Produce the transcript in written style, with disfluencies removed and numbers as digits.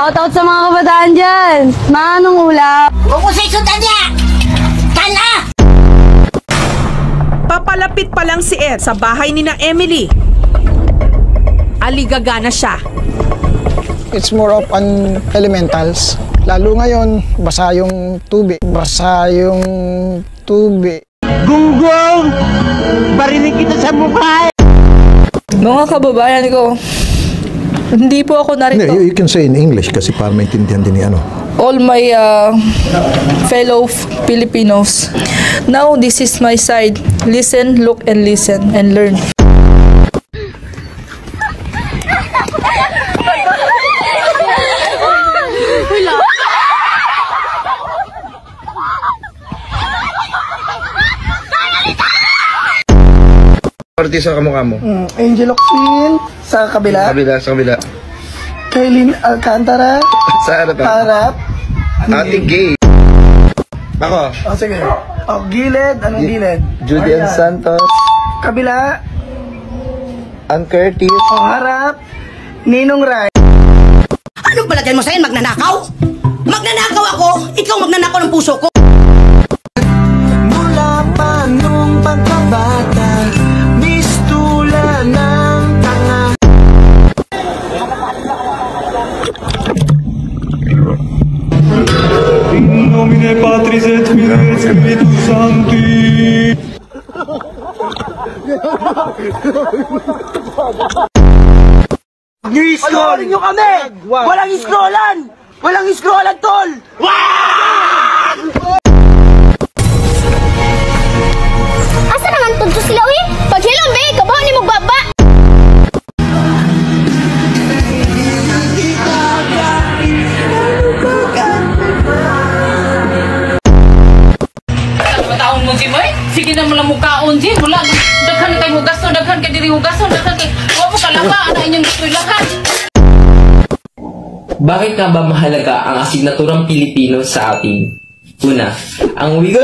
Shoutout sa mga kabataan dyan. Manong ulap. Huwag mo sa isundan niya! Tala! Papalapit pa lang si Ed sa bahay ni na Emily. Aligaga na siya. It's more of an elementals. Lalo ngayon, basa yung tubig. Basa yung tubig. Gunggong! Barinig kita sa mukha! Mga kababayan ko, hindi po ako narito. You can say in English kasi para maintindihan din ni ano. All my fellow Filipinos. Now, this is my side. Listen, look, and listen, and learn. Artista sa kamukha mo? Angel Oxin sa kabila. Sa kabila. Kaylin Alcantara. Sa harap. Harap. Ate Gay. Ako. Sige. Gilid. Anong gilid? Julian Santos. Kabila. Ann Curtis. Harap. Ninong Rai. Anong palagay mo sa'yo? Magnanakaw? Magnanakaw ako? Ikaw magnanakaw ng puso ko? Mula pa nung pagkabata, mistula ng tanga. In nomine Patris et Filii et Spiritus Sancti. Panoorin nyo kami! Walang scrollan! Walang scrollan, tol! Asa naman tunto sila, uy? Pag hilom, be, kabahan ni magbaba! Taon mo si Boy? Sige na mo lang mukhaon si mula. Daghan na tayo hugason, daghan ka diri hugason, daghan kay huwag mo kalaba, ana inyong gusto lahat. Bakit nga ba mahalaga ang asignaturang Pilipino sa atin? Una, ang wiga